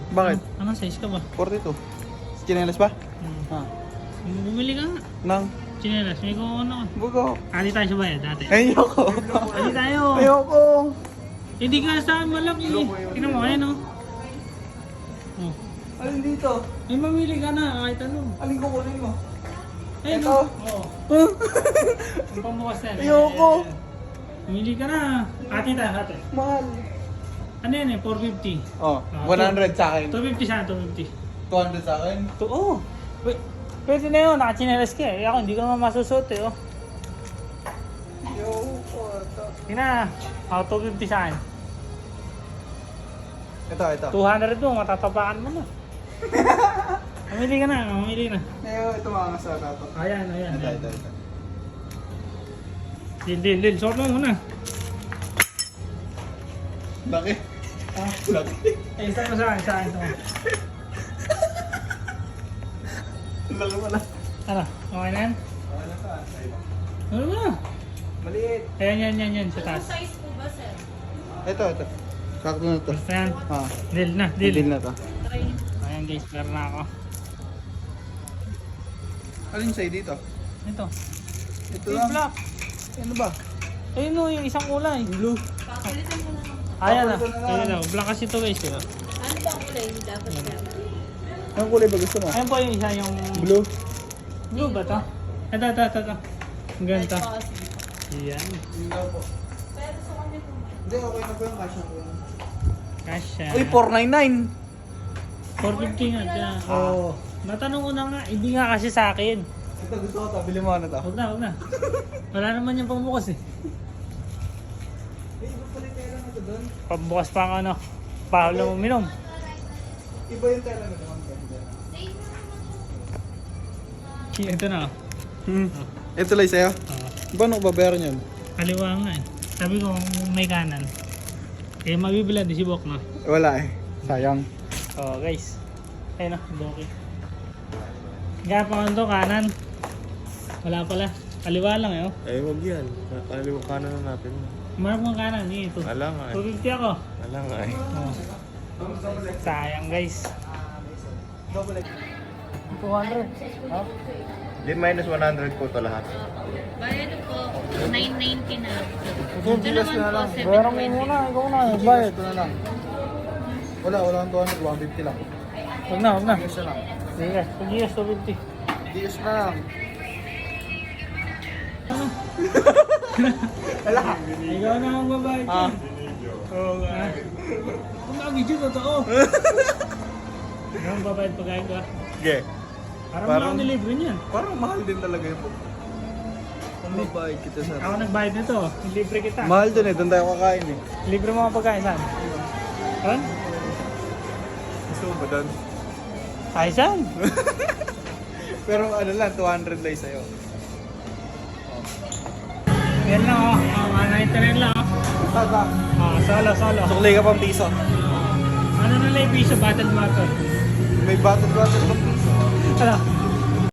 Bakit? Anong size ka ba? 42. Chinelas ba? Hmm. Bumili ka nga. Nang? Chinelas, may kung ano. Bugo. Kali tayo sa bayad dati. Ayoko. Kali tayo. Ayoko. Hindi ka sa akin malaki. Tingnan mo, ayan o. Oh. Alin dito? May mamili ka na, kahit ano. Alin ko kunin mo? Ayun Ito. o. Oo. Ang pamukas na. Ayoko. Mamili ka na. Ate tayo, ate. Mahal. Ano yan eh, 450. Oh, 100 sa akin. 250 siya, 250. 200 sa akin. Oo. Pwede na yun, nakachinelas ka eh. Ako, hindi ko naman masusot eh. Oh. Ayoko. Tina, ako 250 sa akin. Ito. 200 mo, matatapakan mo na. Mamili ka na, mamili na. Ayoko, ito mga nasa to. Ayan. Ito. Dil. Suot mo muna. Laki. Ah, Laki. eh, saan mo sa akin. Laki pala. Ano, okay na yan? Okay na ka. Ano na? Maliit. Ayan, sa taas. Size po ba, sir? Ito. Sakto na to. Basta yan. Ah, Deal na. deal na to. Okay. Ayan guys, meron na ako. Alin sa'yo dito? Ito. Ito Yung lang. black. Ano ba? Ayun o, yung isang kulay. Blue. Papalitan mo na lang. Ayan na. Papalitan na lang. Ayun na. Black kasi ito guys. Diba? Ano ba ang kulay dapat sir? Anong kulay ba gusto mo? Ayan po yung isa yung... Blue. Blue ba to? Ito. Ang ganda. Ayan. Hindi daw po. Pero sa kanya po. Hindi, okay na po yung cash ko. Kasha. Uy, 499. 450 nga dyan. Oo. Natanong ko na nga, hindi nga kasi sa akin. Ito gusto ko to. Bili mo ano to. Huwag na. Wala naman yung pambukas eh. Eh, iba pala yung tela na to doon. Pambukas pa ang ano. Paolo mo minom. Iba yung tela na doon. Ito na. Ito lang sa'yo. Oh. Paano ko babayaran yun? Kaliwa nga eh. Sabi ko kung may kanan. Eh mabibila di si Bok na. Wala eh. Sayang. So guys. Ayun na, Boki. Gapang to kanan. Wala pala. Kaliwa lang eh oh. Eh, wag yan. Kaliwa kanan na natin. Marap mo kanan eh. Ito. Wala nga eh. 250 ako. Wala nga eh. Oh. Sayang guys. Double 200. Oh. Di minus 100 po ito lahat. Bayad po. 990 na. Ito yung bilas ko na lang. Bayaran mo muna. Ikaw na. Bayad. Ito na lang. Wala kang 200. 150 lang. Huwag na. Isa lang. Sige. Pag-ias 250. Dios na lang. Ikaw na ang babayad Ah. dyan. Oo nga. Kung naka-video, totoo. Ikaw ang babayad pagkain ko. Okay. Parang Parang- wala akong nilibre niyan. Parang mahal din talaga yung book. Kung mabayad kita sa... Ako nagbayad nito. Libre kita. Mahal dun eh. Doon tayo kakain eh. Libre mo ang pagkain saan? Saan? Gusto mo ba doon? Ay saan? Pero ano lang, 200 lang sa'yo. Yan lang oh. Mga 99 lang oh. Saka. Solo. Sukli ka pang piso. Ano na lang yung piso battle battle? May battle pa piso. Ano?